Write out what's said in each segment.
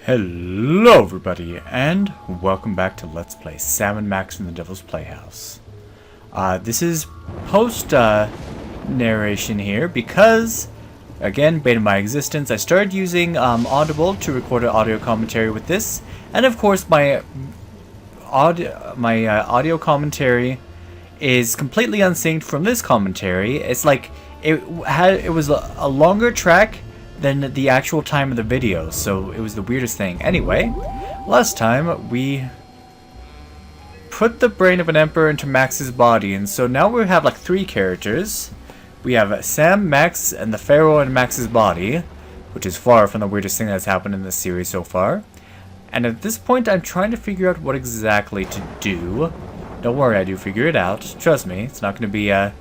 Hello everybody, and welcome back to Let's Play Sam & Max in the Devil's Playhouse. This is post-narration here because, again, bane of my existence, I started using Audible to record an audio commentary with this, and of course my audio commentary is completely unsynced from this commentary. It's like it was a longer track than the actual time of the video, so it was the weirdest thing. Anyway, last time we put the brain of an emperor into Max's body, and so now we have like three characters. We have Sam, Max, and the Pharaoh in Max's body, which is far from the weirdest thing that's happened in this series so far. And at this point, I'm trying to figure out what exactly to do. Don't worry, I do figure it out. Trust me, it's not going to be a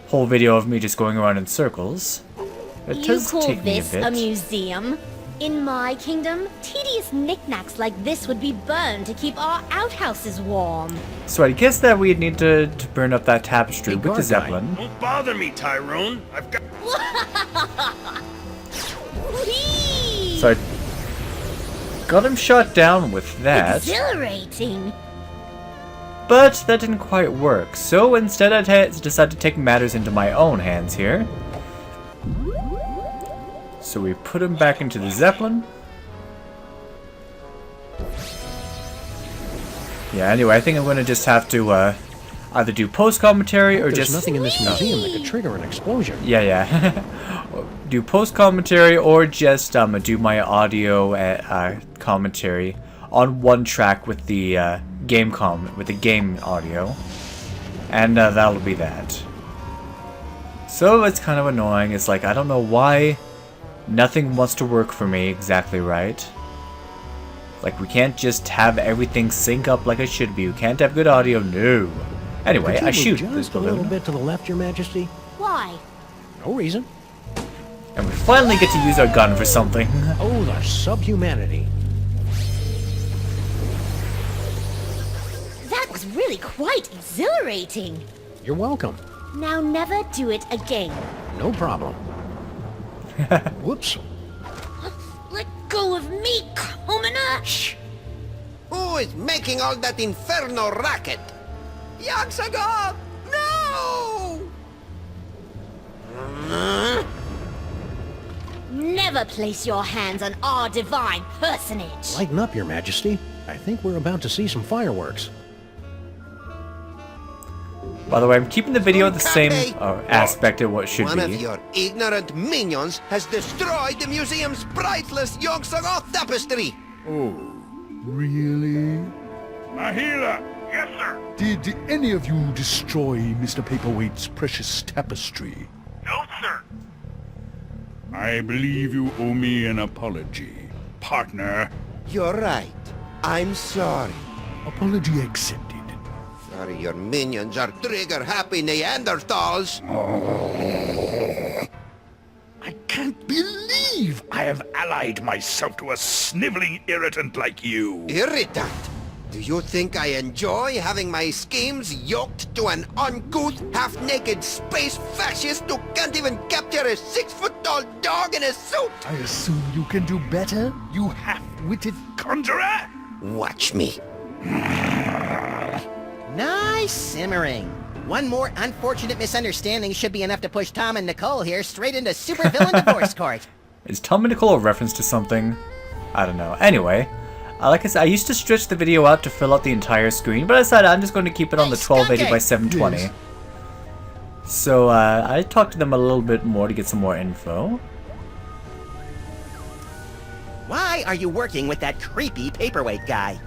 whole video of me just going around in circles. It You call this a museum? In my kingdom, tedious knickknacks like this would be burned to keep our outhouses warm. So I guess that we'd need to burn up that tapestry with the Zeppelin. Don't bother me, Tyrone. I've got... So I got him shot down with that. Exhilarating. But that didn't quite work. So instead I decided to take matters into my own hands here. So we put him back into the Zeppelin. Yeah, anyway, I think I'm going to just have to either do post-commentary or There's just... nothing in this museum that could trigger an explosion. Yeah. Do post-commentary or just do my audio commentary on one track with the game audio. And that'll be that. So it's kind of annoying. It's like, I don't know why nothing wants to work for me exactly right. Like, we can't just have everything sync up like it should be. We can't have good audio. No. Anyway, I shoot this just a little balloon. bit to the left, Your Majesty. Why? No reason. And we finally get to use our gun for something. Oh, the subhumanity. That was really quite exhilarating. You're welcome. Now never do it again. No problem. Whoops. Let go of me, commoner! Shh! Who is making all that inferno racket? Yaxaga! No! Never place your hands on our divine personage! Lighten up, Your Majesty. I think we're about to see some fireworks. By the way, I'm keeping the video the same aspect of what should One be. of your ignorant minions has destroyed the museum's priceless Yogg-Sothoth tapestry! Oh, really? Mahila! Yes, sir! Did any of you destroy Mr. Paperweight's precious tapestry? No, sir! I believe you owe me an apology, partner. You're right. I'm sorry. Apology accepted. Sorry your minions are trigger-happy Neanderthals. I can't believe I have allied myself to a sniveling irritant like you. Irritant? Do you think I enjoy having my schemes yoked to an uncouth, half-naked space fascist who can't even capture a 6-foot-tall dog in a suit? I assume you can do better, you half-witted Conjurer! Watch me. Nice simmering. One more unfortunate misunderstanding should be enough to push Tom and Nicole here straight into supervillain divorce court. Is Tom and Nicole a reference to something? I don't know. Anyway, like I said, I used to stretch the video out to fill out the entire screen, but I decided I'm just going to keep it on the 1280 by 720. Yes. So I talked to them a little bit more to get some more info. Why are you working with that creepy paperweight guy?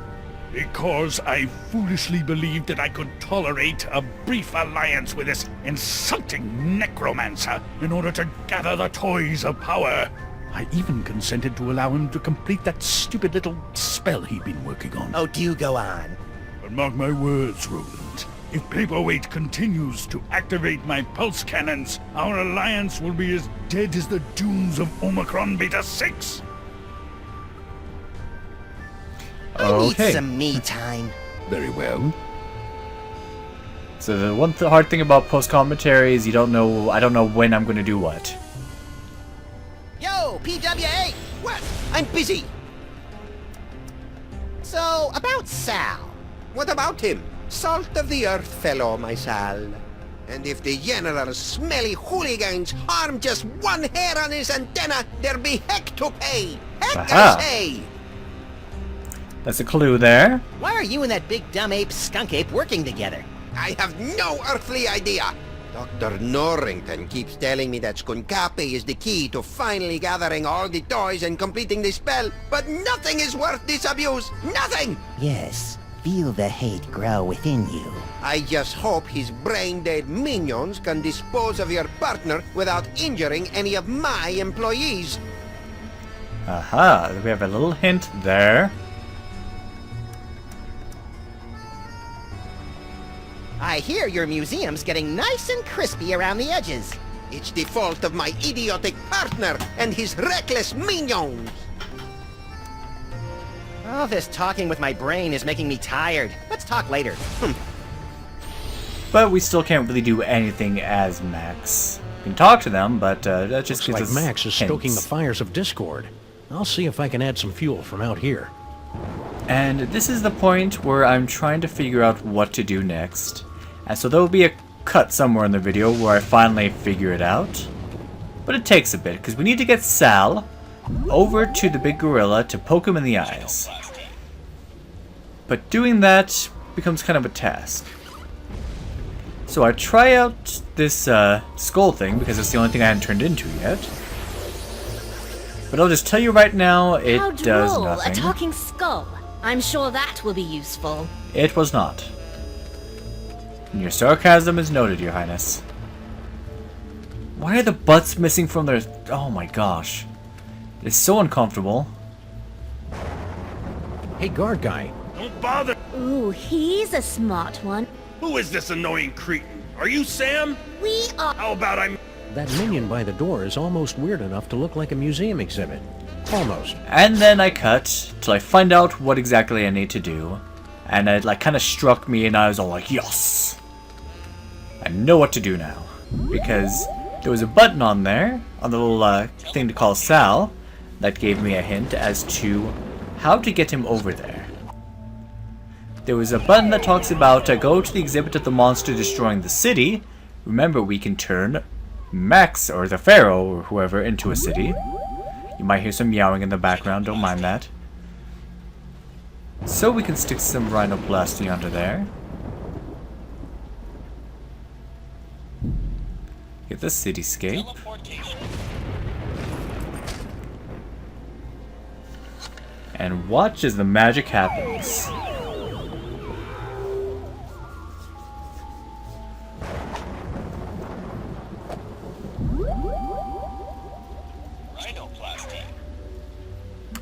Because I foolishly believed that I could tolerate a brief alliance with this insulting necromancer in order to gather the toys of power. I even consented to allow him to complete that stupid little spell he'd been working on. Oh, do go on. But mark my words, Roland. If Paperweight continues to activate my pulse cannons, our alliance will be as dead as the dunes of Omicron Beta 6. I need Okay. some me time. Very well. So the one hard thing about post-commentary is I don't know when I'm going to do what. Yo, PWA! What? I'm busy. So, about Sal. What about him? Salt of the earth fellow, my Sal. And if the general's smelly hooligans harm just one hair on his antenna, there'll be heck to pay. Heck, Aha. I say! That's a clue there. Why are you and that big dumb ape, skunk ape, working together? I have no earthly idea. Dr. Norrington keeps telling me that Skunkapi is the key to finally gathering all the toys and completing the spell, but nothing is worth this abuse. Nothing! Yes, feel the hate grow within you. I just hope his brain-dead minions can dispose of your partner without injuring any of my employees. Aha, we have a little hint there. I hear your museum's getting nice and crispy around the edges. It's the fault of my idiotic partner and his reckless minions. All this talking with my brain is making me tired. Let's talk later. But we still can't really do anything as Max. We can talk to them, but that just Looks gives like us Max is hints. stoking the fires of discord. I'll see if I can add some fuel from out here. And this is the point where I'm trying to figure out what to do next. And so there will be a cut somewhere in the video where I finally figure it out. But it takes a bit, because we need to get Sal over to the big gorilla to poke him in the eyes. But doing that becomes kind of a task. So I try out this skull thing, because it's the only thing I haven't turned into yet. But I'll just tell you right now, it How does droll, nothing. a talking skull. I'm sure that will be useful. It was not. And your sarcasm is noted, Your Highness. Why are the butts missing from their... Oh my gosh. It's so uncomfortable. Hey, guard guy. Don't bother! Ooh, he's a smart one. Who is this annoying cretin? Are you Sam? We are... How about I'm... That minion by the door is almost weird enough to look like a museum exhibit. Almost. And then I cut till I find out what exactly I need to do. And it like kind of struck me and I was all like, yes! I know what to do now. Because there was a button on there, on the little thing to call Sal, that gave me a hint as to how to get him over there. There was a button that talks about go to the exhibit of the monster destroying the city. Remember, we can turn Max or the Pharaoh or whoever into a city. You might hear some meowing in the background, don't mind that. So we can stick some rhinoplasty under there. Get the cityscape. And watch as the magic happens.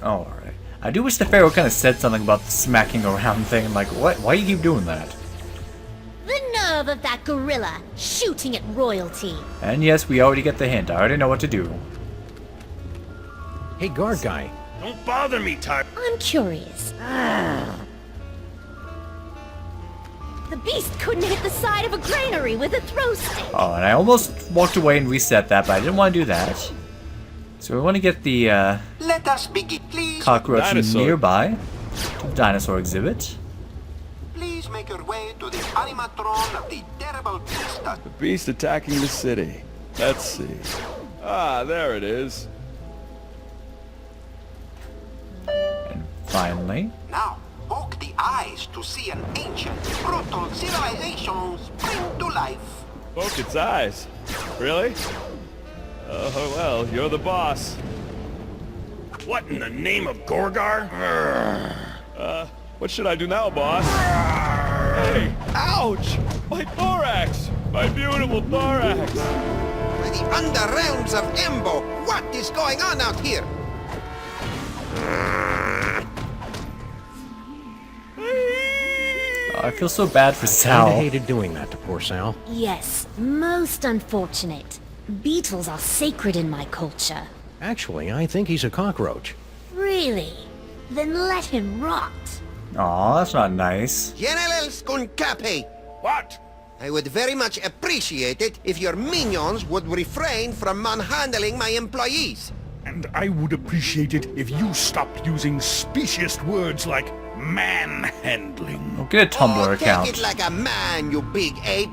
Alright. I do wish the Pharaoh kind of said something about the smacking around thing. Like, what? Why do you keep doing that? The nerve of that gorilla, shooting at royalty. And yes, we already get the hint. I already know what to do. Hey, guard guy. Don't bother me, Ty. I'm curious. The beast couldn't hit the side of a granary with a throw stick. Oh, and I almost walked away and reset that, but I didn't want to do that. So we want to get the Let us begin, please. cockroach Dinosaur. nearby to the dinosaur exhibit. Please make your way to the animatron of the terrible beast. The beast attacking the city. Let's see. Ah, there it is. And finally, Now, poke the eyes to see an ancient, brutal civilization spring to life. Poke its eyes. Really? Oh, well, you're the boss. What in the name of Gorgar? What should I do now, boss? Hey! Ouch! My thorax! My beautiful thorax! By the underrealms of Embo, what is going on out here? I feel so bad for Kinda Sal. hated doing that to poor Sal. Yes, most unfortunate. Beetles are sacred in my culture. Actually, I think he's a cockroach. Really? Then let him rot. Aw, that's not nice. General Skunkapi, What? I would very much appreciate it if your minions would refrain from manhandling my employees. And I would appreciate it if you stopped using specious words like manhandling. Well, get a Tumblr Oh, account. take it like a man, you big ape.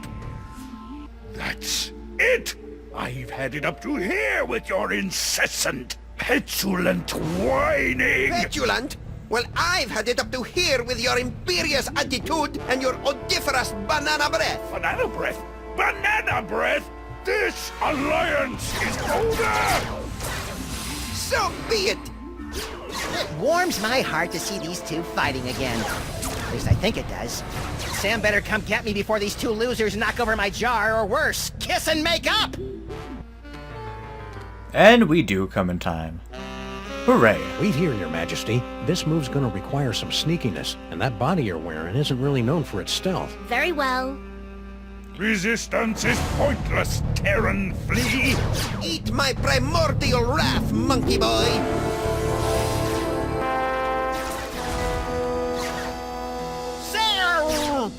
That's it! I've had it up to here with your incessant, petulant whining! Petulant? Well, I've had it up to here with your imperious attitude and your odoriferous banana breath. Banana breath? Banana breath? This alliance is over! So be it. It warms my heart to see these two fighting again. At least I think it does. Sam better come get me before these two losers knock over my jar, or worse, kiss and make up! And we do come in time. Hooray. Wait here, Your Majesty. This move's gonna require some sneakiness, and that body you're wearing isn't really known for its stealth. Very well. Resistance is pointless, Terran flea! Eat my primordial wrath, monkey boy. Sam!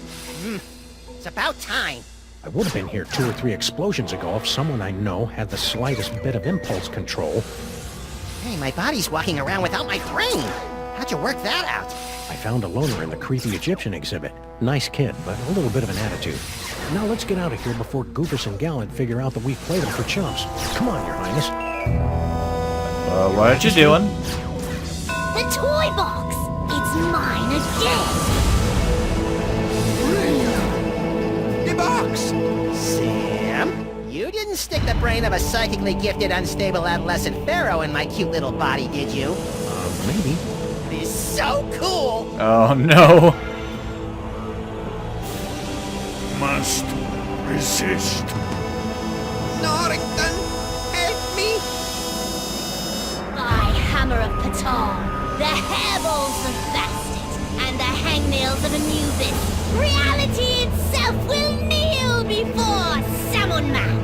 It's about time. I would have been here 2 or 3 explosions ago if someone I know had the slightest bit of impulse control. Hey, my body's walking around without my brain. How'd you work that out? I found a loner in the creepy Egyptian exhibit. Nice kid, but a little bit of an attitude. Now let's get out of here before Goofus and Gallant figure out that we've played them for chumps. Come on, Your Highness. What you doing? The toy box! It's mine again! The box. Sam? You didn't stick the brain of a psychically gifted, unstable adolescent pharaoh in my cute little body, did you? Maybe. It is so cool! Oh no. Must resist. Norrington, help me. I, Hammer of Ptah, the hairballs of Bastet, and the hangnails of Anubis, reality itself will kneel before Samunmak!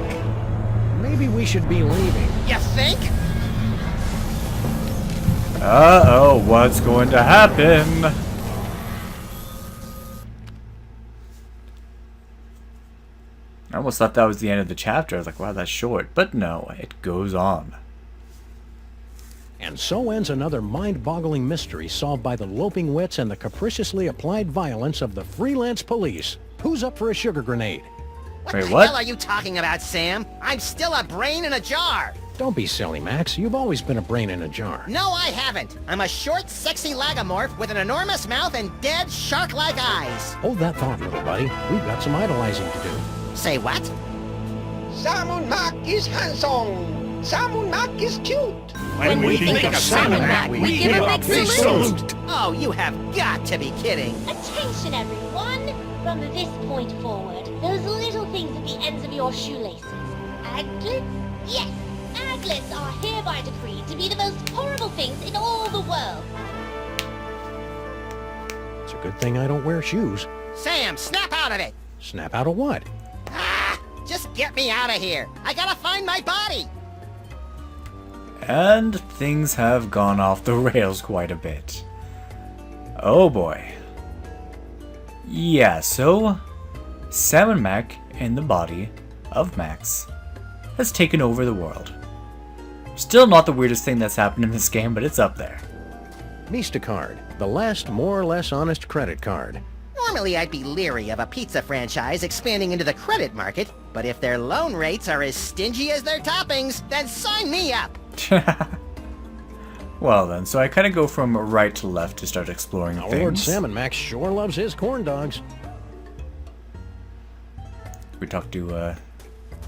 Maybe we should be leaving. You think? Uh-oh, what's going to happen? I almost thought that was the end of the chapter. I was like, wow, that's short. But no, it goes on. And so ends another mind-boggling mystery solved by the loping wits and the capriciously applied violence of the freelance police. Who's up for a sugar grenade? What Wait, the what? hell are you talking about, Sam? I'm still a brain in a jar! Don't be silly, Max. You've always been a brain in a jar. No, I haven't. I'm a short, sexy lagomorph with an enormous mouth and dead, shark-like eyes. Hold that thought, little buddy. We've got some idolizing to do. Say what? Samunmak is handsome. Samunmak is cute. When we think of Samunmak, we give a big salute. Oh, you have got to be kidding. Attention, everyone! From this point forward, those little things at the ends of your shoelaces. Aglets? Yes, aglets are hereby decreed to be the most horrible things in all the world. It's a good thing I don't wear shoes. Sam, snap out of it! Snap out of what? Ah! Just get me out of here! I gotta find my body! And things have gone off the rails quite a bit. Oh boy. Yeah, so Samunmak in the body of Max has taken over the world. Still not the weirdest thing that's happened in this game, but it's up there. Card, the last more or less honest credit card. Normally I'd be leery of a pizza franchise expanding into the credit market, but if their loan rates are as stingy as their toppings, then sign me up! Well then, so I kind of go from right to left to start exploring Now, things. Lord Salmon Max sure loves his corn dogs. We talked to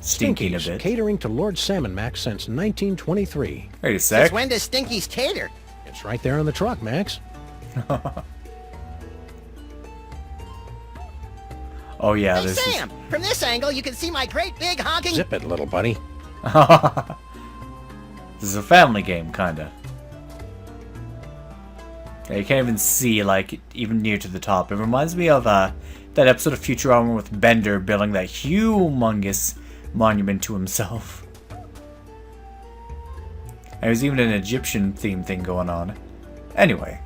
Stinky in a bit. Catering to Lord Salmon Max since 1923. Wait a sec. Since when does Stinky's cater? It's right there on the truck, Max. Oh yeah, Hey, this Sam! From this angle, you can see my great big honking... Zip it, little buddy. This is a family game, kinda. Yeah, you can't even see, like, even near to the top. It reminds me of that episode of Futurama with Bender building that humongous monument to himself. And there's even an Egyptian theme thing going on. Anyway.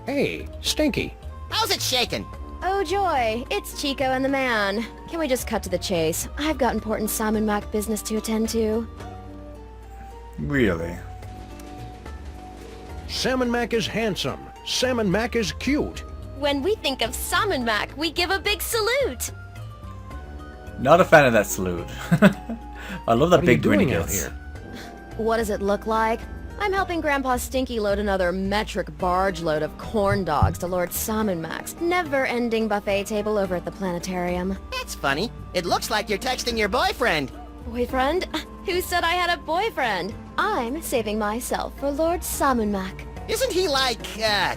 Hey, Stinky. How's it shaking? Oh joy, it's Chico and the man. can we just cut to the chase? I've got important Salmon Mac business to attend to. Really? Salmon Mac is handsome. Salmon Mac is cute. When we think of Salmon Mac, we give a big salute. Not a fan of that salute. I love that What are big you grin he doing out gets. here? What does it look like? I'm helping Grandpa Stinky load another metric barge load of corn dogs to Lord Salmon Mac's never-ending buffet table over at the planetarium. That's funny. It looks like you're texting your boyfriend. Boyfriend? Who said I had a boyfriend? I'm saving myself for Lord Salmon Mac. Isn't he like,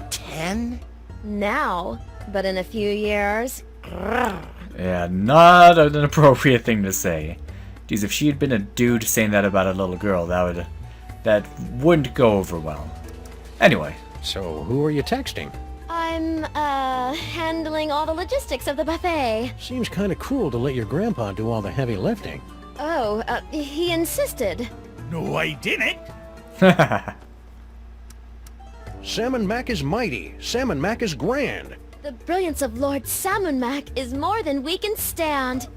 10? Now, but in a few years... Yeah, not an appropriate thing to say. Geez, if she had been a dude saying that about a little girl, that wouldn't go over well. Anyway. So, who are you texting? I'm, handling all the logistics of the buffet. Seems kind of cruel to let your grandpa do all the heavy lifting. Oh, he insisted. No, I didn't. Salmon Mac is mighty. Salmon Mac is grand. The brilliance of Lord Salmon Mac is more than we can stand.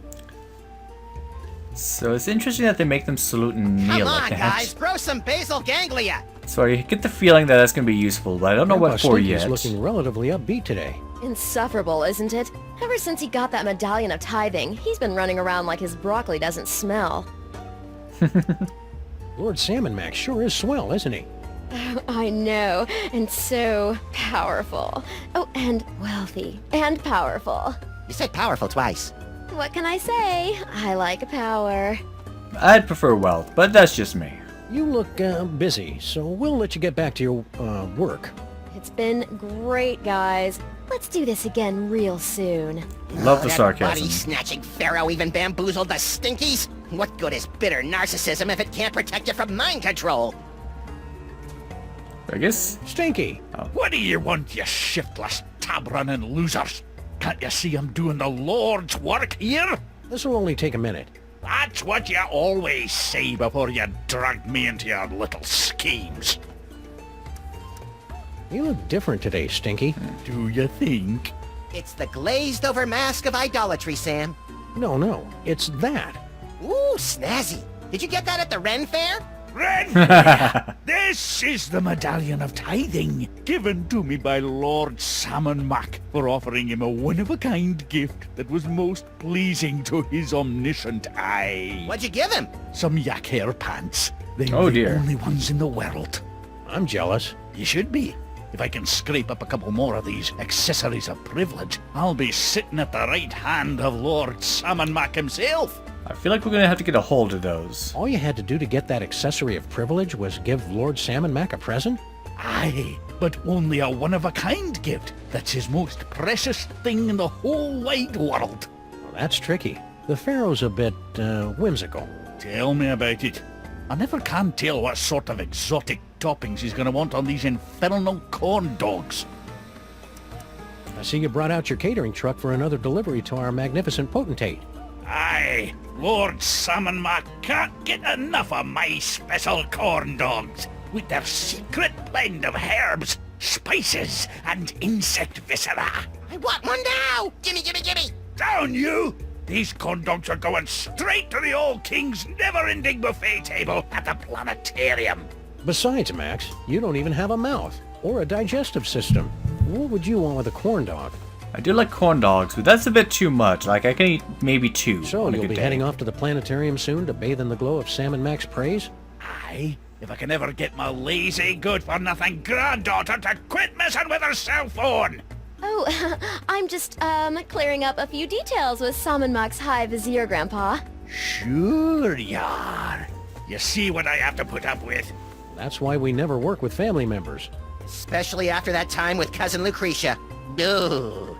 So it's interesting that they make them salute and Come kneel on, like that. guys, grow some basal ganglia. So I get the feeling that that's going to be useful, but I don't know what Grandpa for Stinky's yet. looking relatively upbeat today. Insufferable, isn't it? Ever since he got that medallion of tithing, he's been running around like his broccoli doesn't smell. Lord Salmon Mac sure is swell, isn't he? I know, and so powerful. Oh, and wealthy, and powerful. You said powerful twice. What can I say? I like power. I'd prefer wealth, but that's just me. You look busy, so we'll let you get back to your work. It's been great, guys. Let's do this again real soon. Love the That sarcasm. body-snatching pharaoh even bamboozled the Stinkies? What good is bitter narcissism if it can't protect you from mind control? I guess. Stinky! What do you want, you shiftless, tab-running losers? Can't you see I'm doing the Lord's work here? This will only take a minute. That's what you always say before you drag me into your little schemes. You look different today, Stinky. Do you think? It's the glazed-over mask of idolatry, Sam. No, it's that. Ooh, snazzy. Did you get that at the Ren Fair? Ren! This is the medallion of tithing, given to me by Lord Salmon Mac for offering him a one-of-a-kind gift that was most pleasing to his omniscient eye. What'd you give him? Some yak hair pants. They're Oh, the dear. only ones in the world. I'm jealous. You should be. If I can scrape up a couple more of these accessories of privilege, I'll be sitting at the right hand of Lord Salmon Mac himself. I feel like we're going to have to get a hold of those. All you had to do to get that accessory of privilege was give Lord Salmon Mac a present? Aye, but only a one-of-a-kind gift. That's his most precious thing in the whole wide world. Well, that's tricky. The Pharaoh's a bit, whimsical. Tell me about it. I never can tell what sort of exotic toppings he's gonna want on these infernal corn dogs. I see you brought out your catering truck for another delivery to our magnificent potentate. Aye, Lord Salmon Mac can't get enough of my special corn dogs with their secret blend of herbs, spices, and insect viscera. I want one now! Gimme! Down you! These corn dogs are going straight to the old king's never-ending buffet table at the planetarium. Besides, Max, you don't even have a mouth or a digestive system. What would you want with a corn dog? I do like corn dogs, but that's a bit too much. Like, I can eat maybe 2 So on a you'll good be day. heading off to the planetarium soon to bathe in the glow of Salmon Mac's praise? Aye, if I can ever get my lazy, good-for-nothing granddaughter to quit messing with her cell phone. Oh, I'm just, clearing up a few details with Salmon Mac's High Vizier, Grandpa. Sure you are. You see what I have to put up with. That's why we never work with family members. Especially after that time with Cousin Lucretia. Ugh.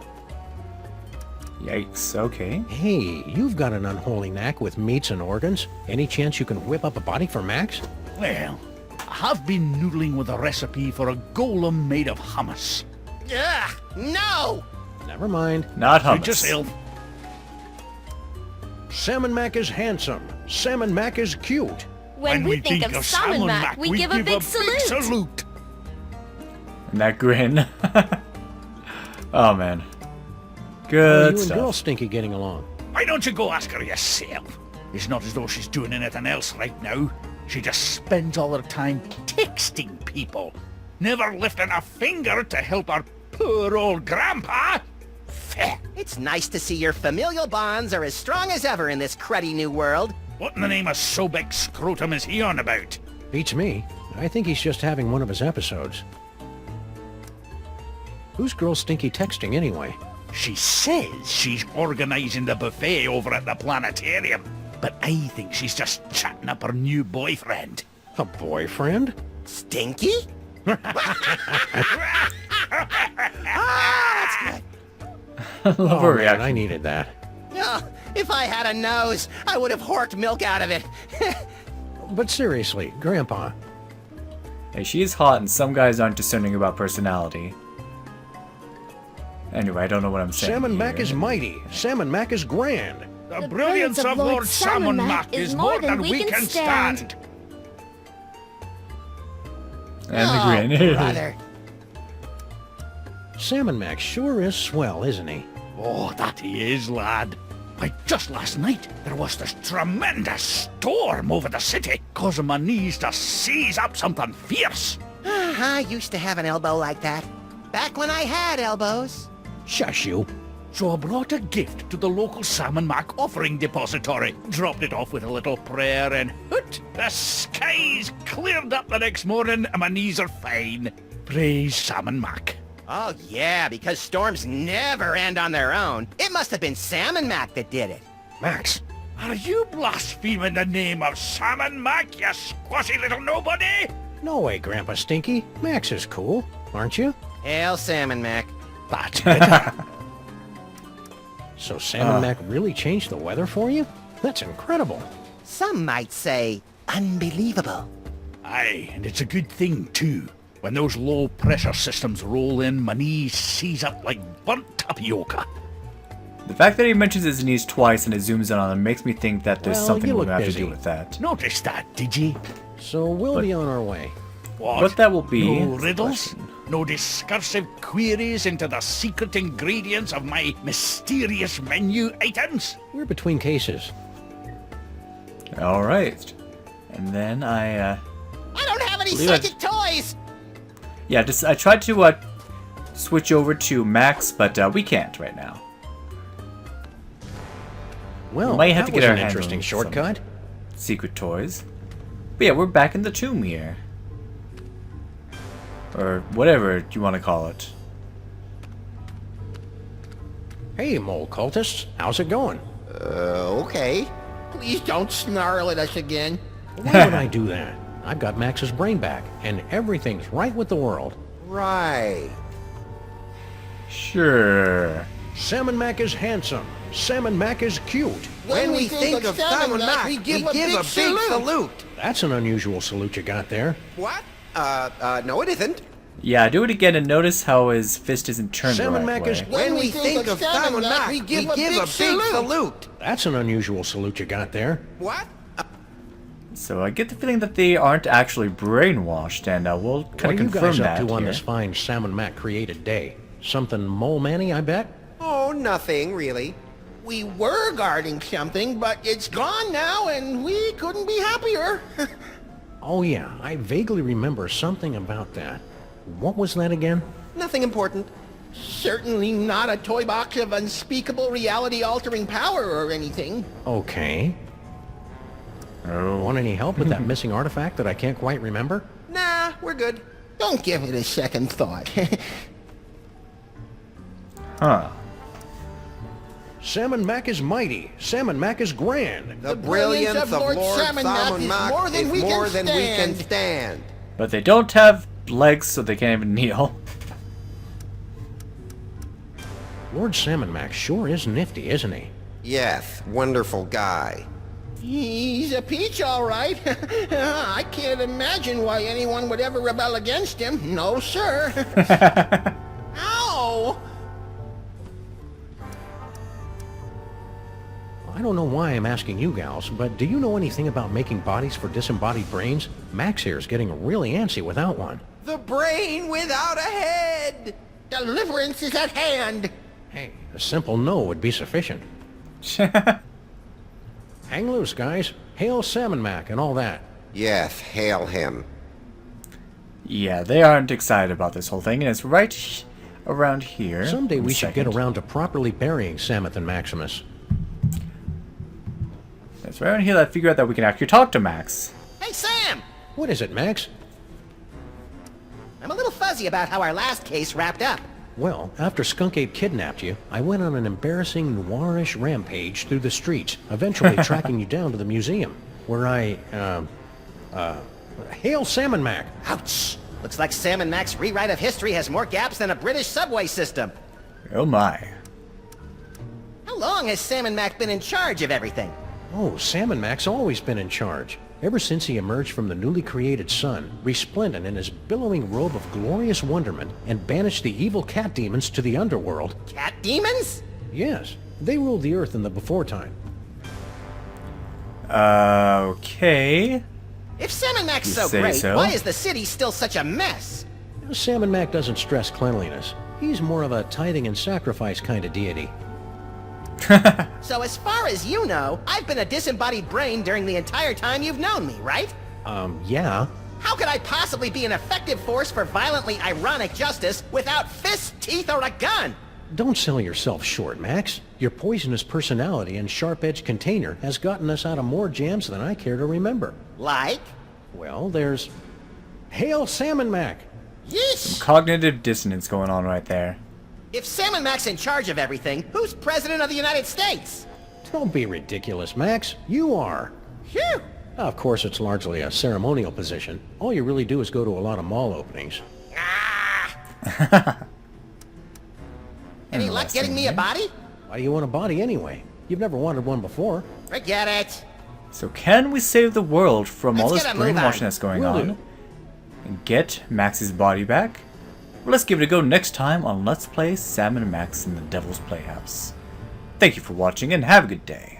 Yikes, okay. Hey, you've got an unholy knack with meats and organs. Any chance you can whip up a body for Max? Well, I have been noodling with a recipe for a golem made of hummus. Ugh! No! Never mind. Not Suit hummus. yourself. Salmon Mac is handsome. Salmon Mac is cute. When we think of Salmon Mac, we give a big salute. And that grin. Oh, man. How are Good you and Girl stuff. Stinky getting along? Why don't you go ask her yourself? It's not as though she's doing anything else right now. She just spends all her time texting people, never lifting a finger to help her poor old grandpa. Feh. It's nice to see your familial bonds are as strong as ever in this cruddy new world. What in the name of Sobek scrotum is he on about? Beats me. I think he's just having one of his episodes. Who's Girl Stinky texting anyway? She says she's organizing the buffet over at the planetarium, but I think she's just chatting up her new boyfriend. A boyfriend? Stinky? That's good. Love Oh her man, reaction. I needed that. Oh, if I had a nose, I would have horked milk out of it. But seriously, Grandpa, Hey, she is hot, and some guys aren't discerning about personality. Anyway, I don't know what I'm saying. Salmon Mac here. is mighty. Salmon Mac is grand. The brilliance of Lord Salmon Mac is more than we can stand. And the Oh, grin. brother. Salmon Mac sure is swell, isn't he? Oh, that he is, lad. Why, just last night, there was this tremendous storm over the city, causing my knees to seize up something fierce. I used to have an elbow like that. Back when I had elbows. Shush you. So I brought a gift to the local Salmon Mac offering depository, dropped it off with a little prayer, and hoot, the skies cleared up the next morning and my knees are fine. Praise Salmon Mac. Oh yeah, because storms never end on their own. It must have been Salmon Mac that did it. Max, are you blaspheming the name of Salmon Mac, you squashy little nobody? No way, Grandpa Stinky. Max is cool, aren't you? Hail Salmon Mac. That's better. So Salmon Mac really changed the weather for you? That's incredible. Some might say unbelievable. Aye, and it's a good thing, too. When those low-pressure systems roll in, my knees seize up like burnt tapioca. The fact that he mentions his knees twice and it zooms in on them makes me think that there's Well, something you we're look gonna have to busy. do with that. Notice that, did ye? So we'll be on our way. What that will be? No riddles? No discursive queries into the secret ingredients of my mysterious menu items? We're between cases. All right, and then I don't have any Believe it. psychic toys! yeah, I tried to switch over to Max, but we can't right now. Well, We might have that to get was our an hands on interesting some shortcut. secret toys. But yeah, we're back in the tomb here. Or whatever you want to call it. Hey, mole cultists, how's it going? Okay. Please don't snarl at us again. Why would I do that? I've got Max's brain back, and everything's right with the world. Right. Sure. Salmon Mac is handsome. Salmon Mac is cute. When we think of Salmon Mac, we give a big salute. That's an unusual salute you got there. What? No it isn't. Yeah, do it again and notice how his fist isn't turned Salmon the right Mac way. is... When we think of Salmon Mac, we give a big salute. That's an unusual salute you got there. What? So I get the feeling that they aren't actually brainwashed, and we'll What kind are of you confirm guys that up to on here. this fine Salmon Mac created day? Something mole-manny, I bet? Oh, nothing, really. We were guarding something, but it's gone now, and we couldn't be happier. Oh yeah, I vaguely remember something about that. What was that again? Nothing important. Certainly not a toy box of unspeakable reality-altering power or anything. Okay. Oh. Want any help with that missing artifact that I can't quite remember? Nah, we're good. Don't give it a second thought. Huh. Salmon Mac is mighty. Salmon Mac is grand. The brilliance of Lord Salmon Mac is more than we can stand. But they don't have legs, so they can't even kneel. Lord Salmon Mac sure is nifty, isn't he? Yes, wonderful guy. He's a peach, all right. I can't imagine why anyone would ever rebel against him. No, sir. Ow! I don't know why I'm asking you gals, but do you know anything about making bodies for disembodied brains? Max here's getting really antsy without one. The brain without a head! Deliverance is at hand. Hey, a simple no would be sufficient. Hang loose, guys. Hail Salmon Mac and all that. Yes, hail him. Yeah, they aren't excited about this whole thing, and it's right around here. Someday One we should get second. around to properly burying Samuth and Maximus. It's right around here that I figure out that we can actually talk to Max. Hey, Sam! What is it, Max? I'm a little fuzzy about how our last case wrapped up. Well, after Skunk Ape kidnapped you, I went on an embarrassing noirish rampage through the streets, eventually tracking you down to the museum, where I, hail Salmon Mac! Ouch! Looks like Sam and Mac's rewrite of history has more gaps than a British subway system. Oh my. How long has Sam and Mac been in charge of everything? Oh, Salmon Mac's always been in charge. Ever since he emerged from the newly created sun, resplendent in his billowing robe of glorious wonderment, and banished the evil cat demons to the underworld. Cat demons? Yes, they ruled the earth in the before time. Okay. If Sam and Mac's You so say great, so? why is the city still such a mess? Salmon Mac doesn't stress cleanliness. He's more of a tithing and sacrifice kind of deity. So as far as you know, I've been a disembodied brain during the entire time you've known me, right? Yeah. How could I possibly be an effective force for violently ironic justice without fists, teeth, or a gun? Don't sell yourself short, Max. Your poisonous personality and sharp-edged container has gotten us out of more jams than I care to remember. Like? Well, there's... Hail Salmon Mac! Yeesh! Cognitive dissonance going on right there. If Sam and Mac's in charge of everything, who's president of the United States? Don't be ridiculous, Max. You are. Phew! Of course, it's largely a ceremonial position. All you really do is go to a lot of mall openings. Any luck getting me a body? Why do you want a body anyway? You've never wanted one before. Forget it. So can we save the world from all Let's this get a move brainwashing on. that's going Will on? do. And get Max's body back? Well, let's give it a go next time on Let's Play Sam and Max in the Devil's Playhouse. Thank you for watching and have a good day.